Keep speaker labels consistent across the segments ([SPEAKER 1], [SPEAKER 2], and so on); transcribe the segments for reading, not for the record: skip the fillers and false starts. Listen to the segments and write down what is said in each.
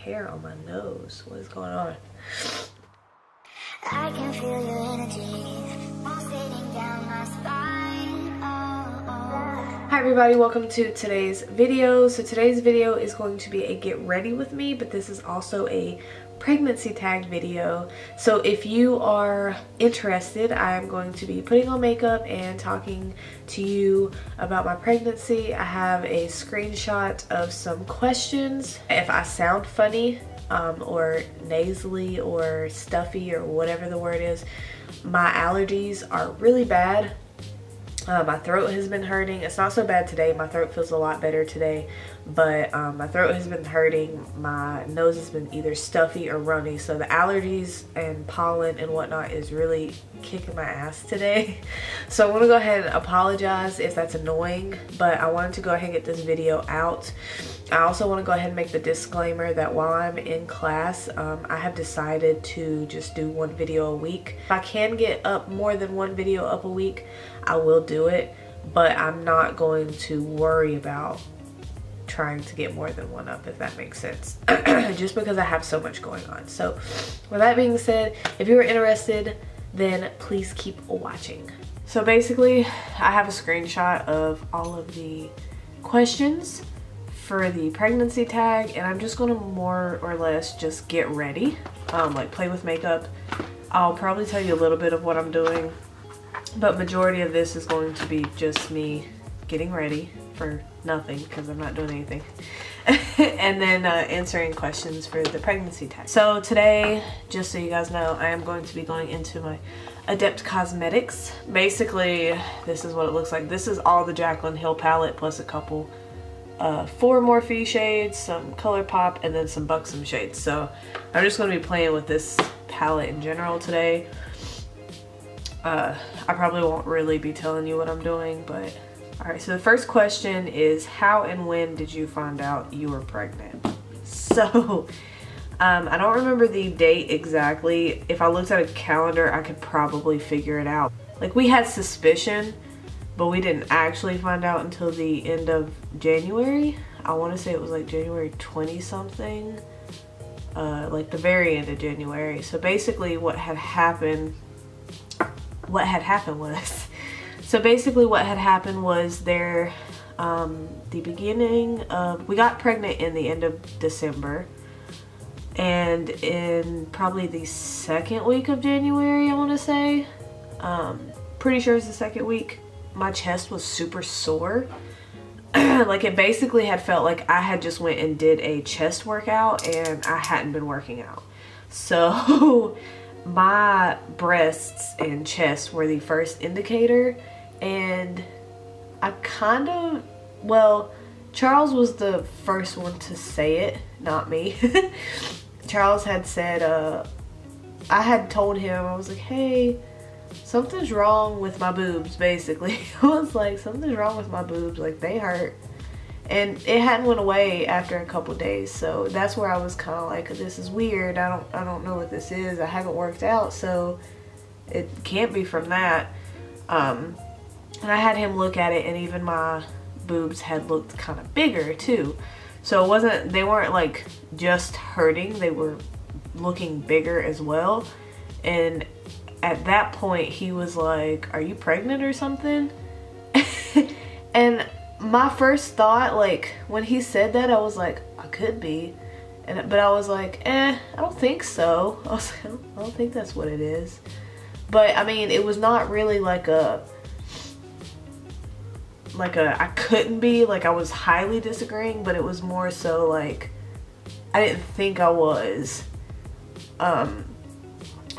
[SPEAKER 1] hair on my nose. What is going on?
[SPEAKER 2] I can feel your energy pulsating down my spine. Oh, oh.
[SPEAKER 1] Hi everybody, welcome to today's video. So today's video is going to be a get ready with me, but this is also a pregnancy tag video. So if you are interested, I am going to be putting on makeup and talking to you about my pregnancy. I have a screenshot of some questions. If I sound funny or nasally or stuffy or whatever the word is, my allergies are really bad. My throat has been hurting. It's not so bad today. My throat feels a lot better today, but my throat has been hurting. My nose has been either stuffy or runny, so the allergies and pollen and whatnot is really kicking my ass today. So I want to go ahead and apologize if that's annoying, but I wanted to go ahead and get this video out. I also want to go ahead and make the disclaimer that while I'm in class, I have decided to just do one video a week. If I can get up more than one video up a week, I will do it, but I'm not going to worry about trying to get more than one up, if that makes sense, just because I have so much going on. So with that being said, if you're interested, then please keep watching. So basically, I have a screenshot of all of the questions for the pregnancy tag, and I'm just gonna more or less just get ready, like play with makeup. I'll probably tell you a little bit of what I'm doing, but majority of this is going to be just me getting ready for nothing because I'm not doing anything. And then answering questions for the pregnancy tag. So today, just so you guys know, I am going to be going into my Adept Cosmetics. Basically, this is what it looks like. This is all the Jaclyn Hill palette plus a couple 4 Morphe shades, some Colourpop, and then some Buxom shades. So I'm just going to be playing with this palette in general today. I probably won't really be telling you what I'm doing, but alright. So the first question is, how and when did you find out you were pregnant? So I don't remember the date exactly. If I looked at a calendar, I could probably figure it out. Like, we had suspicion, but we didn't actually find out until the end of January. I want to say it was like January 20 something, like the very end of January. So basically what had happened was, so basically what had happened was there, the beginning of, we got pregnant in the end of December, and in probably the second week of January, I want to say, pretty sure it's the second week, my chest was super sore. Like, it basically had felt like I had just went and did a chest workout and I hadn't been working out. So my breasts and chest were the first indicator, and I kind of, well, Charles was the first one to say it, not me. Charles had said, I had told him, I was like, hey, something's wrong with my boobs, basically. I was like, something's wrong with my boobs, like they hurt. And it hadn't went away after a couple days, so that's where I was kind of like, this is weird. I don't know what this is. I haven't worked out, so it can't be from that. And I had him look at it, and even my boobs had looked kind of bigger too. So it wasn't, they weren't like just hurting, they were looking bigger as well. And at that point he was like, are you pregnant or something? And my first thought, like when he said that, I was like, I could be. But I was like, I don't think so. I was like, I don't think that's what it is. But I mean, it was not really like a I couldn't be, like I was highly disagreeing, but it was more so like I didn't think I was.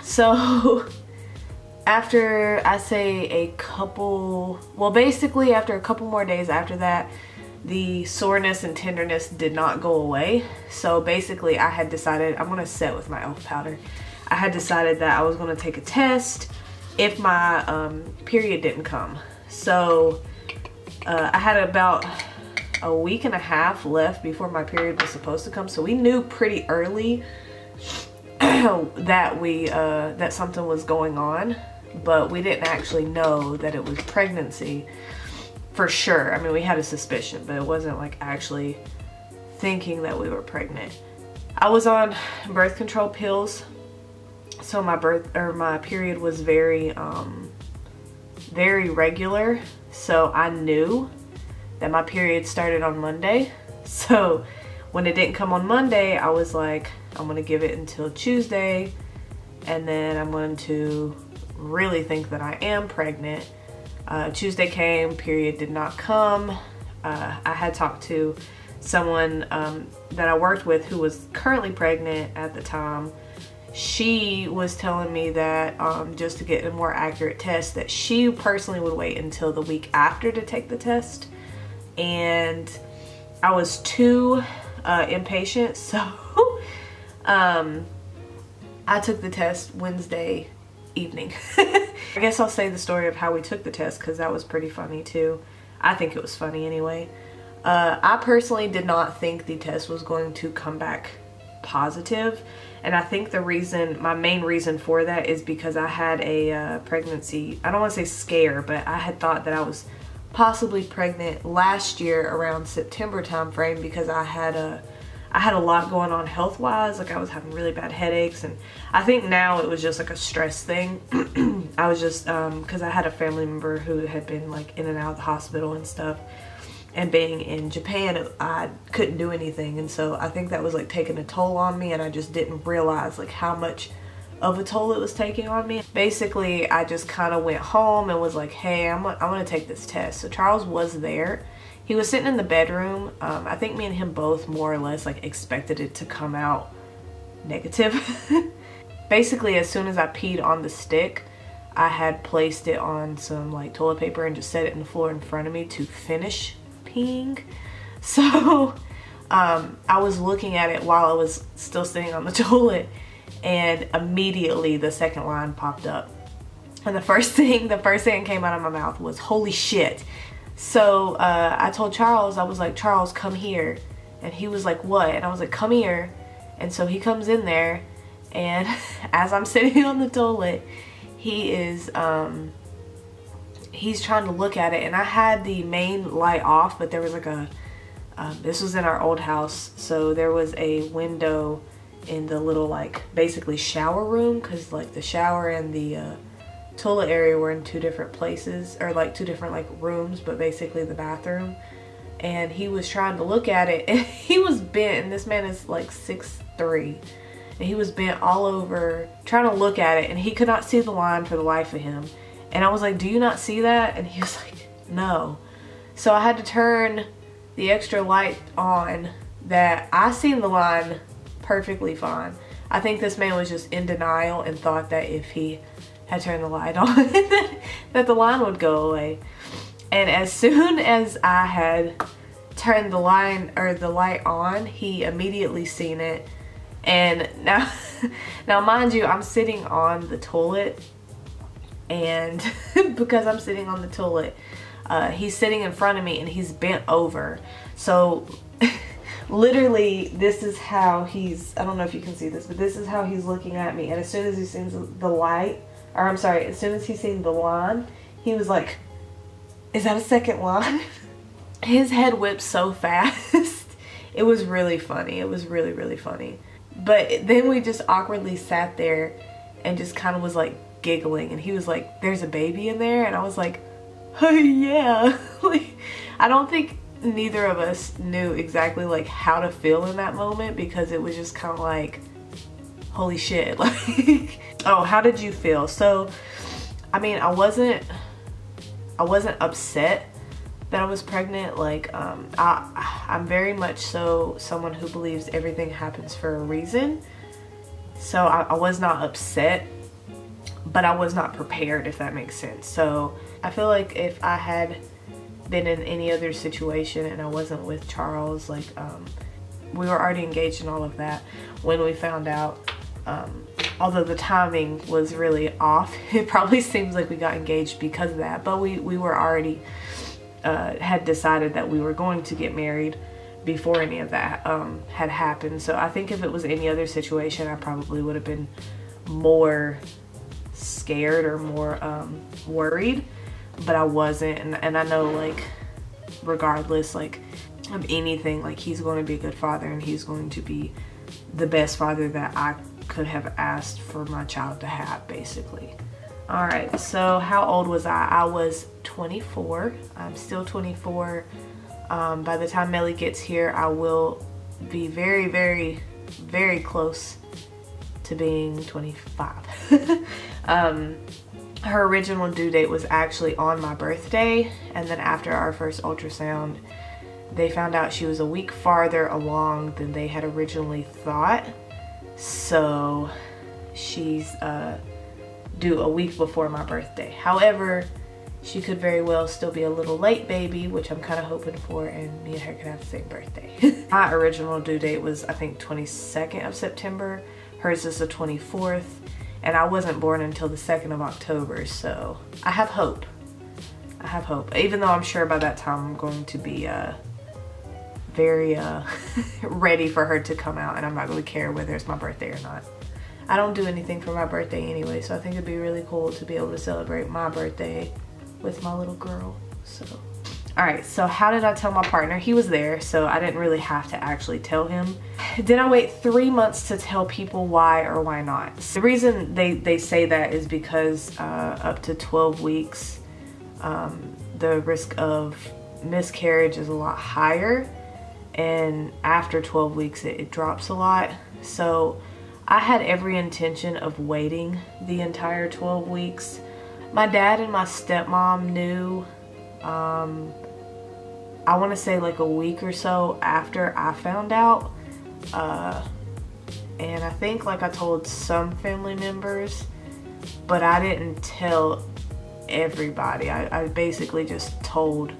[SPEAKER 1] So after, I say a couple, well basically after a couple more days after that, the soreness and tenderness did not go away. So basically I had decided, I'm gonna set with my e.l.f. powder. I had decided that I was gonna take a test if my period didn't come. So I had about a week and a half left before my period was supposed to come. So we knew pretty early that that something was going on, but we didn't actually know that it was pregnancy for sure. I mean, we had a suspicion, but it wasn't like actually thinking that we were pregnant. I was on birth control pills, so my period was very regular. So I knew that my period started on Monday. So when it didn't come on Monday, I was like, I'm gonna give it until Tuesday, and then I'm going to really think that I am pregnant. Tuesday came, period did not come. I had talked to someone that I worked with who was currently pregnant at the time. She was telling me that just to get a more accurate test, that she personally would wait until the week after to take the test. And I was too impatient, so I took the test Wednesday evening. I guess I'll say the story of how we took the test, because that was pretty funny too. I think it was funny anyway. I personally did not think the test was going to come back positive, and I think my main reason for that is because I had a pregnancy, I don't want to say scare, but I had thought that I was possibly pregnant last year around September time frame, because I had a lot going on health-wise. Like I was having really bad headaches, and I think now it was just like a stress thing. I was just because I had a family member who had been like in and out of the hospital and stuff, and being in Japan, I couldn't do anything, and so I think that was like taking a toll on me, and I just didn't realize like how much of a toll it was taking on me. Basically, I just kind of went home and was like, hey, I'm gonna take this test. So Charles was there. He was sitting in the bedroom. I think me and him both more or less like expected it to come out negative. Basically, as soon as I peed on the stick, I had placed it on some like toilet paper and just set it in the floor in front of me to finish peeing. So I was looking at it while I was still sitting on the toilet, and immediately the second line popped up. And the first thing that came out of my mouth was, holy shit. So I told Charles, I was like, Charles, come here. And he was like, what? And I was like, come here. And so he comes in there, and as I'm sitting on the toilet, he is he's trying to look at it, and I had the main light off, but there was like a this was in our old house, so there was a window in the little like basically shower room, because like the shower and the toilet area were in two different places, or like two different like rooms, but basically the bathroom. And he was trying to look at it, and he was bent, and this man is like 6'3", and he was bent all over trying to look at it, and he could not see the line for the life of him. And I was like, do you not see that? And he was like, no. So I had to turn the extra light on that I seen the line perfectly fine. I think this man was just in denial and thought that if he had turned the light on that the line would go away. And as soon as I had turned the light on, he immediately seen it. And now mind you, I'm sitting on the toilet, and because I'm sitting on the toilet, he's sitting in front of me and he's bent over. So literally this is how he's, I don't know if you can see this, but this is how he's looking at me. And as soon as he sees the light, or I'm sorry, as soon as he seen the line, he was like, is that a second line? His head whipped so fast. It was really funny. It was really, really funny. But then we just awkwardly sat there and just kind of was like giggling, and he was like, there's a baby in there? And I was like, oh yeah. Like, I don't think neither of us knew exactly like how to feel in that moment, because it was just kind of like, holy shit. Like, oh, how did you feel? So I mean, I wasn't upset that I was pregnant. Like I'm very much so someone who believes everything happens for a reason. So I was not upset, but I was not prepared, if that makes sense. So I feel like if I had been in any other situation and I wasn't with Charles, like we were already engaged and all of that when we found out. Although the timing was really off, it probably seems like we got engaged because of that, but we were already had decided that we were going to get married before any of that had happened. So I think if it was any other situation, I probably would have been more scared or more worried, but I wasn't. And I know, like, regardless like of anything, like, he's going to be a good father and he's going to be the best father that I could have asked for my child to have, basically. All right, so how old was I? I was 24. I'm still 24. By the time Melly gets here, I will be very, very, very close to being 25. Her original due date was actually on my birthday, and then after our first ultrasound, they found out she was a week farther along than they had originally thought. So she's due a week before my birthday. However, she could very well still be a little late baby, which I'm kind of hoping for, and me and her can have the same birthday. My original due date was, I think, 22nd of September. Hers is the 24th, and I wasn't born until the 2nd of October, so I have hope. I have hope. Even though I'm sure by that time I'm going to be very ready for her to come out, and I'm not going to care whether it's my birthday or not. I don't do anything for my birthday anyway, so I think it'd be really cool to be able to celebrate my birthday with my little girl. So alright, so how did I tell my partner? He was there, so I didn't really have to actually tell him. Did I wait 3 months to tell people why or why not? The reason they say that is because up to 12 weeks the risk of miscarriage is a lot higher, and after 12 weeks it drops a lot. So I had every intention of waiting the entire 12 weeks. My dad and my stepmom knew, I want to say like a week or so after I found out. And I think like I told some family members, but I didn't tell everybody. I basically just told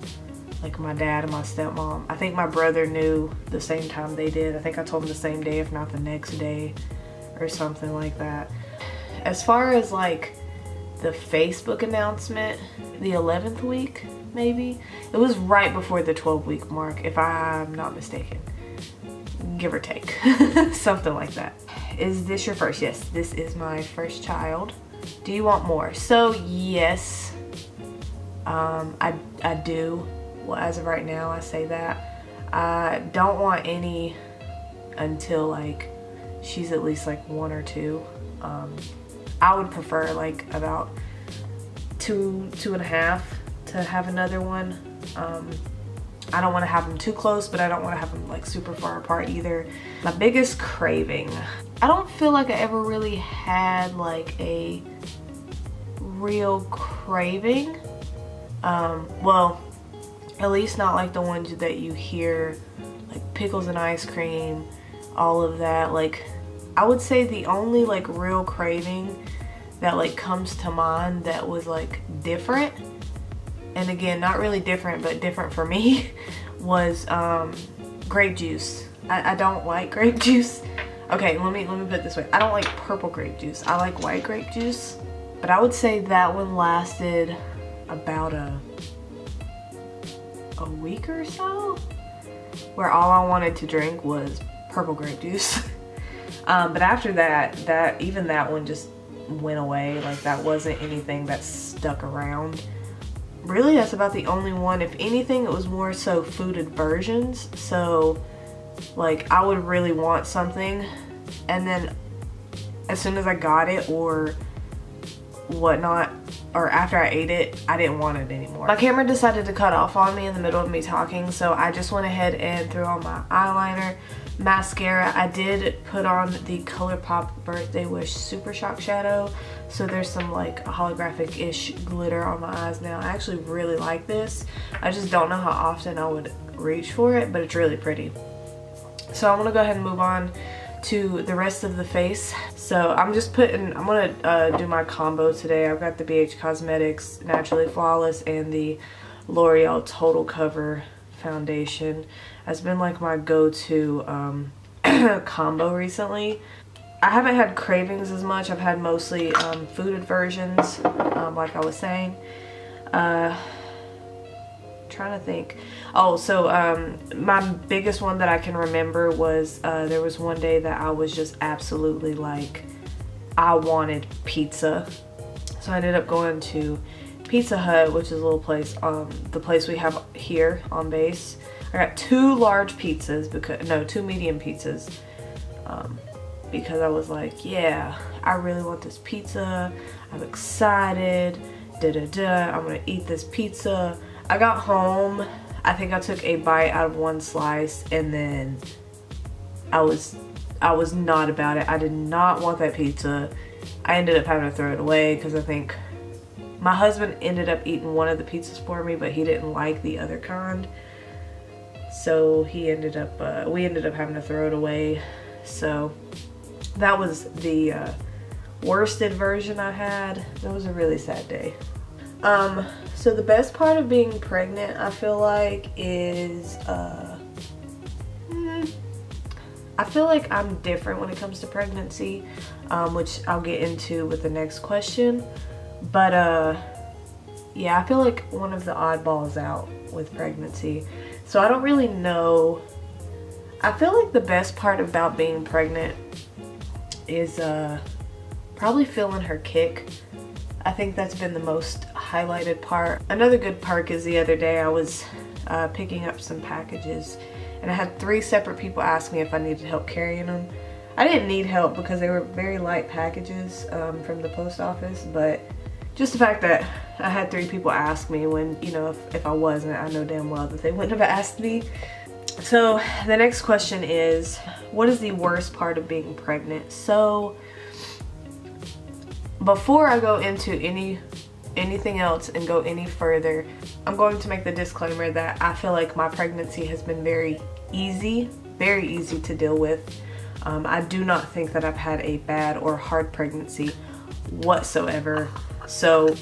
[SPEAKER 1] like my dad and my stepmom. I think my brother knew the same time they did. I think I told him the same day, if not the next day or something like that. As far as like the Facebook announcement, the 11th week maybe, it was right before the 12-week mark, if I'm not mistaken, give or take. Something like that. Is this your first? Yes, this is my first child. Do you want more? So yes, I do. Well, as of right now, I say that I don't want any until like she's at least like 1 or 2. I would prefer like about 2.5 to have another one. I don't want to have them too close, but I don't want to have them like super far apart either. My biggest craving, I don't feel like I ever really had like a real craving. Well, at least not like the ones that you hear, like pickles and ice cream, all of that. Like I would say the only like real craving that like comes to mind that was like different, and again not really different but different for me, was grape juice. I don't like grape juice. Okay, let me put it this way. I don't like purple grape juice. I like white grape juice. But I would say that one lasted about a week or so, where all I wanted to drink was purple grape juice. But after that, even that one just went away. Like that wasn't anything that stuck around. Really, that's about the only one. If anything, it was more so food aversions. So like I would really want something, and then as soon as I got it or whatnot, or after I ate it, I didn't want it anymore. My camera decided to cut off on me in the middle of me talking, so I just went ahead and threw on my eyeliner, mascara. I did put on the Colourpop Birthday Wish Super Shock Shadow, so there's some like holographic-ish glitter on my eyes now. I actually really like this. I just don't know how often I would reach for it, but it's really pretty. So I'm gonna go ahead and move on to the rest of the face. So I'm gonna do my combo today. I've got the BH Cosmetics Naturally Flawless and the L'Oreal Total Cover foundation. Has been like my go-to combo recently. I haven't had cravings as much. I've had mostly food aversions, like I was saying. Trying to think. Oh, so my biggest one that I can remember was there was one day that I was just absolutely like, I wanted pizza. So I ended up going to Pizza Hut, which is a little place, the place we have here on base. I got 2 large pizzas, because no, 2 medium pizzas, because I was like, yeah, I really want this pizza. I'm excited. I'm gonna eat this pizza. I got home. I think I took a bite out of one slice, and then I was not about it. I did not want that pizza. I ended up having to throw it away because I think my husband ended up eating one of the pizzas for me, but he didn't like the other kind. So we ended up having to throw it away. So that was the worsted version I had. That was a really sad day. So the best part of being pregnant, I feel like, is I feel like I'm different when it comes to pregnancy, which I'll get into with the next question. But yeah, I feel like one of the oddballs out with pregnancy. So I don't really know. I feel like the best part about being pregnant is probably feeling her kick. I think that's been the most highlighted part. Another good part is the other day I was picking up some packages, and I had 3 separate people ask me if I needed help carrying them. I didn't need help because they were very light packages from the post office, but just the fact that I had 3 people ask me when, you know, if I wasn't, I know damn well that they wouldn't have asked me. So the next question is, what is the worst part of being pregnant? So before I go into anything else and go any further, I'm going to make the disclaimer that I feel like my pregnancy has been very easy to deal with. I do not think that I've had a bad or hard pregnancy whatsoever. So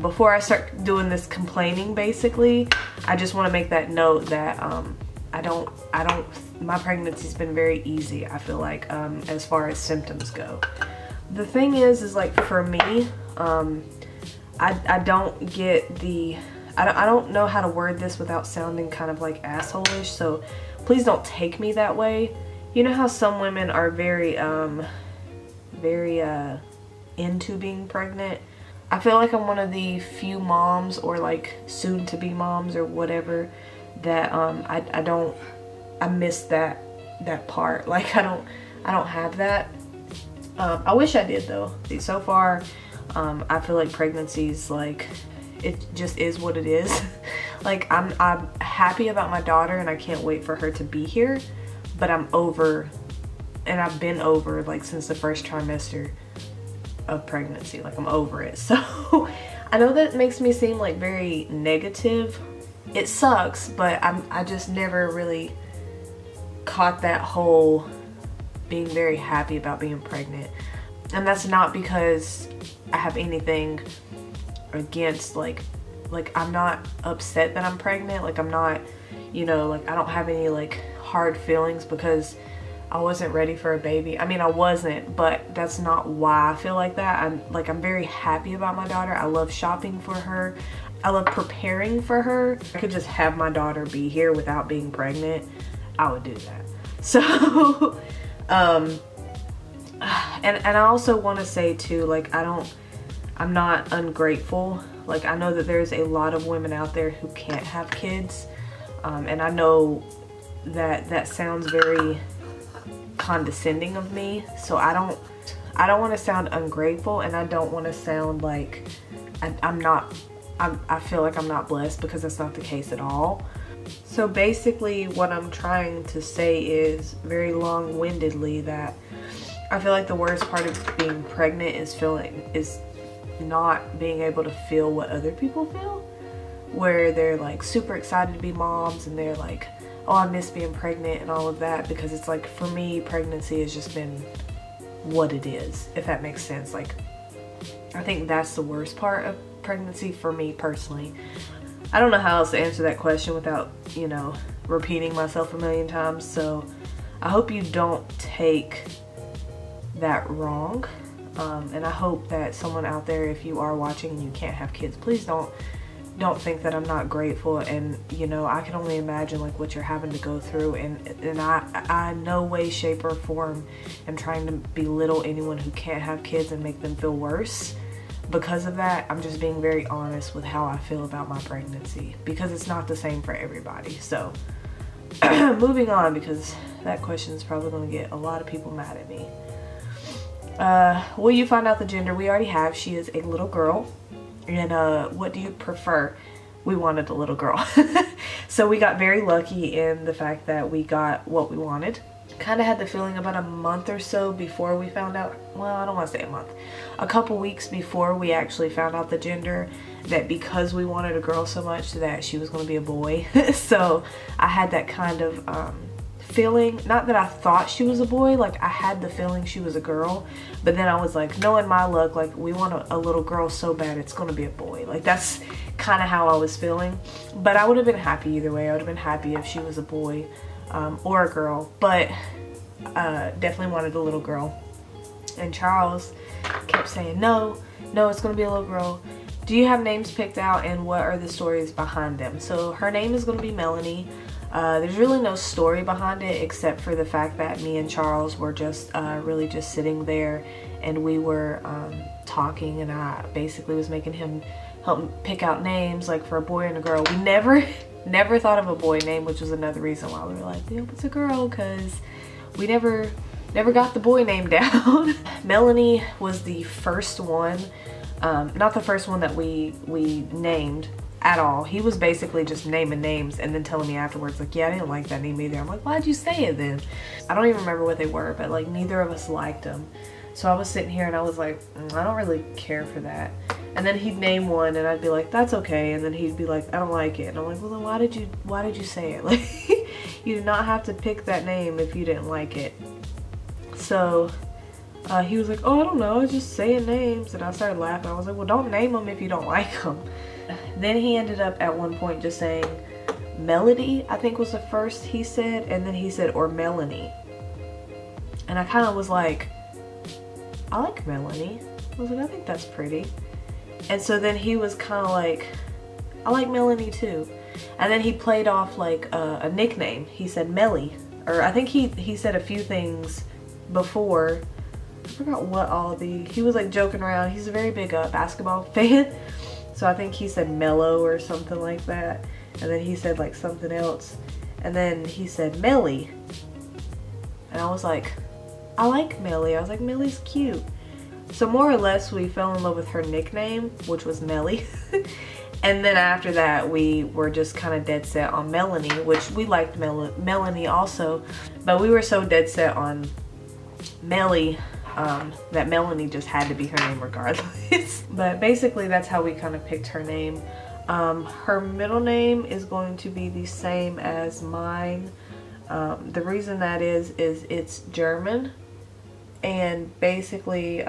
[SPEAKER 1] before I start doing this complaining, basically, I just want to make that note that my pregnancy's been very easy, I feel like, as far as symptoms go. The thing is like, for me, I don't get the, I don't know how to word this without sounding kind of like asshole-ish, so please don't take me that way. You know how some women are very into being pregnant? I feel like I'm one of the few moms, or like soon to be moms or whatever, that I miss that part. Like I don't have that. I wish I did though. So far, I feel like pregnancy's like, it just is what it is. Like I'm happy about my daughter and I can't wait for her to be here, but I'm over, and I've been over like since the first trimester of pregnancy. Like I'm over it. So I know that makes me seem like very negative. It sucks, but I just never really caught that whole being very happy about being pregnant. And that's not because I have anything against, like I'm not upset that I'm pregnant. Like I'm not, you know, like I don't have any like hard feelings because I wasn't ready for a baby. I mean, I wasn't, but that's not why I feel like that. I'm very happy about my daughter. I love shopping for her. I love preparing for her. I could just have my daughter be here without being pregnant, I would do that. So and I also want to say too, like I'm not ungrateful. Like I know that there's a lot of women out there who can't have kids, and I know that sounds very condescending of me, so I don't want to sound ungrateful, and I don't want to sound like I feel like I'm not blessed, because that's not the case at all. So basically what I'm trying to say is, very long-windedly, that I feel like the worst part of being pregnant is not being able to feel what other people feel, where they're like super excited to be moms and they're like, oh, I miss being pregnant and all of that, because it's like, for me, pregnancy has just been what it is, if that makes sense. Like I think that's the worst part of pregnancy for me personally. I don't know how else to answer that question without, you know, repeating myself a million times, so I hope you don't take that wrong, and I hope that someone out there, if you are watching and you can't have kids, please don't think that I'm not grateful. And you know, I can only imagine like what you're having to go through, and I in no way, shape or form am trying to belittle anyone who can't have kids and make them feel worse because of that. I'm just being very honest with how I feel about my pregnancy, because it's not the same for everybody. So moving on, because that question is probably going to get a lot of people mad at me. Will you find out the gender? We already have. She is a little girl. And what do you prefer? We wanted a little girl. So we got very lucky in the fact that we got what we wanted. Kind of had the feeling about a month or so before we found out, well, I don't want to say a month, a couple weeks before we actually found out the gender, that because we wanted a girl so much that she was going to be a boy. So I had that kind of feeling, not that I thought she was a boy, like I had the feeling she was a girl, but then I was like, knowing my luck, like we want a little girl so bad it's going to be a boy. Like that's kind of how I was feeling. But I would have been happy either way. I would have been happy if she was a boy or a girl, but definitely wanted a little girl. And Charles kept saying, no, it's gonna be a little girl. Do you have names picked out, and what are the stories behind them? So her name is gonna be Melanie. There's really no story behind it except for the fact that me and Charles were just really just sitting there, and we were talking, and I basically was making him help pick out names, like for a boy and a girl. We never thought of a boy name, which was another reason why we were like, yeah, it's a girl, because we never got the boy name down. Melanie was the first one, not the first one that we named at all. He was basically just naming names and then telling me afterwards, like, yeah, I didn't like that name either. I'm like, why'd you say it then? I don't even remember what they were, but like neither of us liked them. So I was sitting here and I was like, I don't really care for that. And then he'd name one and I'd be like, that's okay. And then he'd be like, I don't like it. And I'm like, well then why did you say it? Like, you did not have to pick that name if you didn't like it. So he was like, oh, I don't know, I was just saying names. And I started laughing. I was like, well, don't name them if you don't like them. Then he ended up at one point just saying Melody, I think was the first he said. And then he said, or Melanie. And I kind of was like, I like Melanie. I was like, I think that's pretty. And so then he was kind of like, I like Melanie too. And then he played off like a nickname. He said Melly. Or I think he said a few things before. I forgot what all he was like joking around. He's a very big basketball fan. So I think he said Mellow or something like that. And then he said like something else. And then he said Melly. And I was like, I like Melly. I was like, Melly's cute. So more or less we fell in love with her nickname, which was Melly. And then after that we were just kind of dead set on Melanie, which we liked Melanie also. But we were so dead set on Melly that Melanie just had to be her name regardless. But basically that's how we kind of picked her name. Her middle name is going to be the same as mine. The reason that is it's German. And basically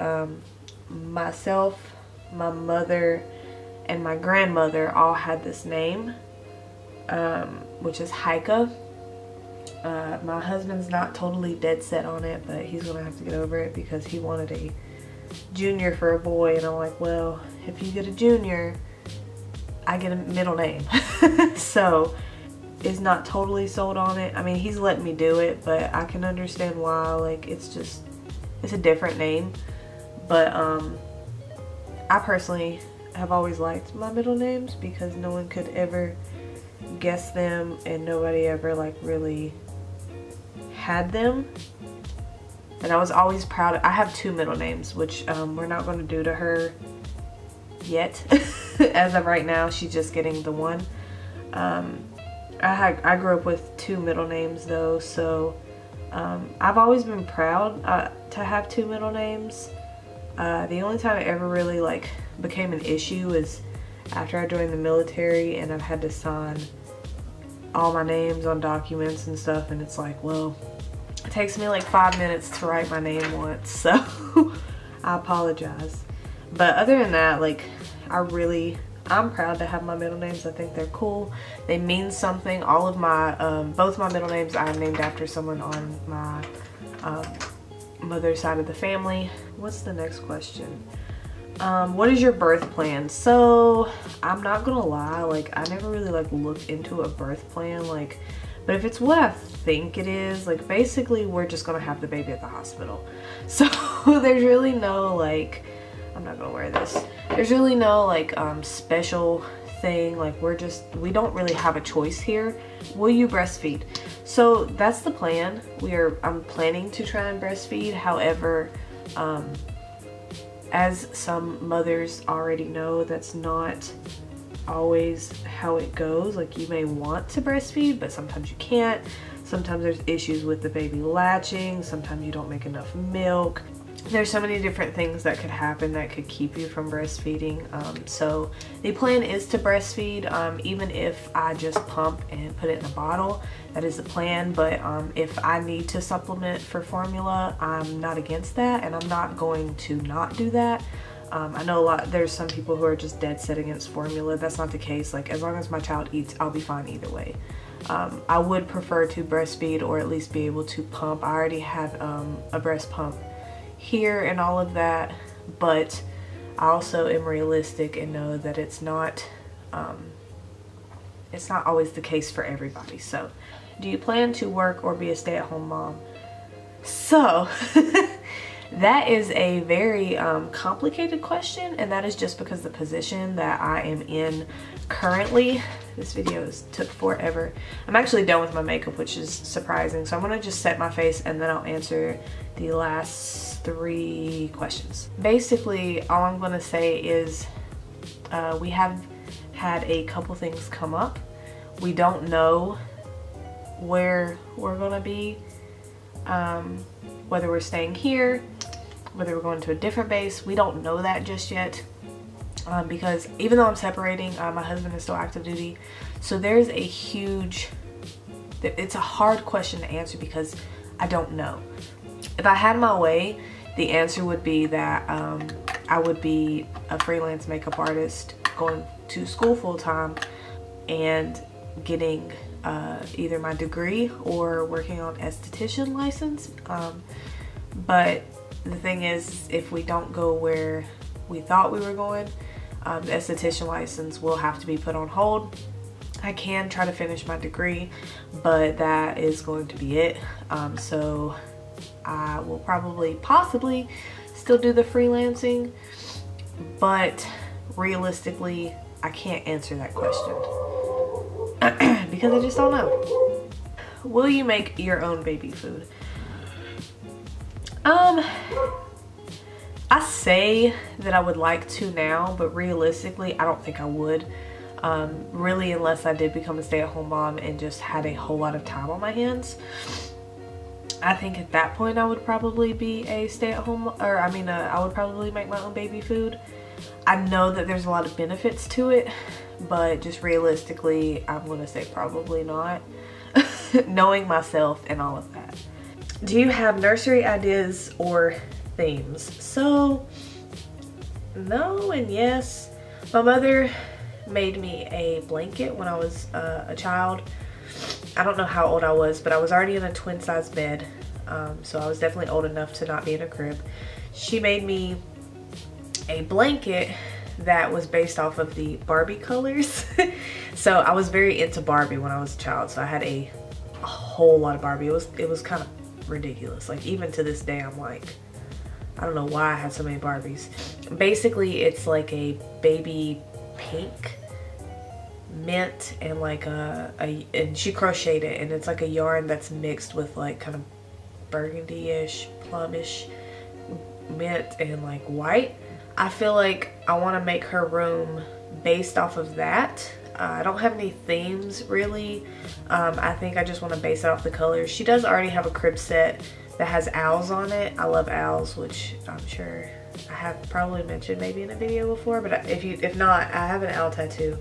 [SPEAKER 1] myself, my mother, and my grandmother all had this name, which is Heike. My husband's not totally dead set on it, but he's gonna have to get over it because he wanted a junior for a boy, and I'm like, well, if you get a junior, I get a middle name. So is not totally sold on it. I mean, he's letting me do it, but I can understand why. Like, it's a different name. But I personally have always liked my middle names because no one could ever guess them, and nobody ever like really had them. And I was always proud I have two middle names, which we're not going to do to her yet. As of right now, she's just getting the one. I grew up with two middle names though, so I've always been proud to have two middle names. The only time it ever really like became an issue is after I joined the military and I've had to sign all my names on documents and stuff, and it's like, well, it takes me like 5 minutes to write my name once, so I apologize. But other than that, like, I'm proud to have my middle names. I think they're cool. They mean something. All of my, both my middle names I named after someone on my mother's side of the family. What's the next question? What is your birth plan? So I'm not gonna lie, like, I never really like looked into a birth plan, like, but if it's what I think it is, like, basically we're just gonna have the baby at the hospital. So there's really no like, I'm not gonna wear this. There's really no like special thing. Like we don't really have a choice here. Will you breastfeed? So that's the plan. I'm planning to try and breastfeed. However, as some mothers already know, that's not always how it goes. Like, you may want to breastfeed, but sometimes you can't. Sometimes there's issues with the baby latching. Sometimes you don't make enough milk. There's so many different things that could happen that could keep you from breastfeeding. So the plan is to breastfeed, even if I just pump and put it in a bottle. That is the plan. But if I need to supplement for formula, I'm not against that, and I'm not going to not do that. I know there's some people who are just dead set against formula. That's not the case. Like, as long as my child eats, I'll be fine either way. I would prefer to breastfeed, or at least be able to pump. I already have a breast pump here and all of that, but I also am realistic and know that it's not always the case for everybody. So, do you plan to work or be a stay-at-home mom? So that is a very complicated question, and that is just because the position that I am in currently. This video took forever. I'm actually done with my makeup, which is surprising. So I'm gonna just set my face and then I'll answer the last 3 questions. Basically, all I'm gonna say is we have had a couple things come up. We don't know where we're gonna be, whether we're staying here, whether we're going to a different base. We don't know that just yet. Because even though I'm separating, my husband is still active duty. So there's a huge, it's a hard question to answer because I don't know. If I had my way, the answer would be that I would be a freelance makeup artist going to school full-time and getting either my degree or working on esthetician license. But the thing is, if we don't go where we thought we were going, the esthetician license will have to be put on hold. I can try to finish my degree, but that is going to be it. So I will possibly still do the freelancing, but realistically, I can't answer that question because I just don't know. Will you make your own baby food? I say that I would like to now, but realistically, I don't think I would. Really, unless I did become a stay-at-home mom and just had a whole lot of time on my hands. I think at that point I would probably be a stay-at-home, or I would probably make my own baby food. I know that there's a lot of benefits to it, but just realistically, I'm gonna say probably not. Knowing myself and all of that. Do you have nursery ideas or themes? So, no and yes. My mother made me a blanket when I was a child. I don't know how old I was, but I was already in a twin size bed, so I was definitely old enough to not be in a crib. She made me a blanket that was based off of the Barbie colors. So I was very into Barbie when I was a child, so I had a whole lot of Barbie. It was kind of ridiculous. Like, even to this day, I'm like, I don't know why I had so many Barbies. Basically, it's like a baby pink mint and like and she crocheted it, and it's like a yarn that's mixed with like kind of burgundy-ish, plumish mint and like white. I feel like I want to make her room based off of that. I don't have any themes really. I think I just want to base it off the colors. She does already have a crib set that has owls on it. I love owls, which I'm sure I have probably mentioned maybe in a video before, but if not, I have an owl tattoo,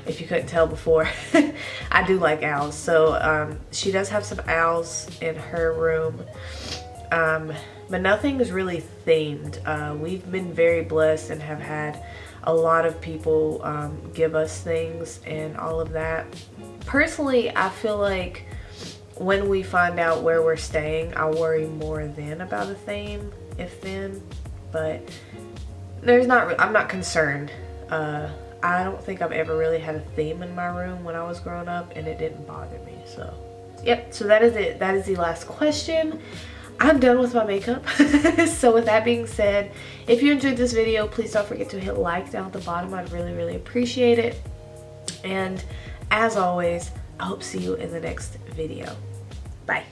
[SPEAKER 1] if you couldn't tell before. I do like owls. So she does have some owls in her room, but nothing is really themed. We've been very blessed and have had a lot of people give us things and all of that. Personally, I feel like when we find out where we're staying, I'll worry more then about a theme, if then, but I'm not concerned. I don't think I've ever really had a theme in my room when I was growing up, and it didn't bother me. So yep, so that is it. That is the last question. I'm done with my makeup. So with that being said, if you enjoyed this video, please don't forget to hit like down at the bottom. I'd really, really appreciate it. And as always, I hope to see you in the next video. Bye.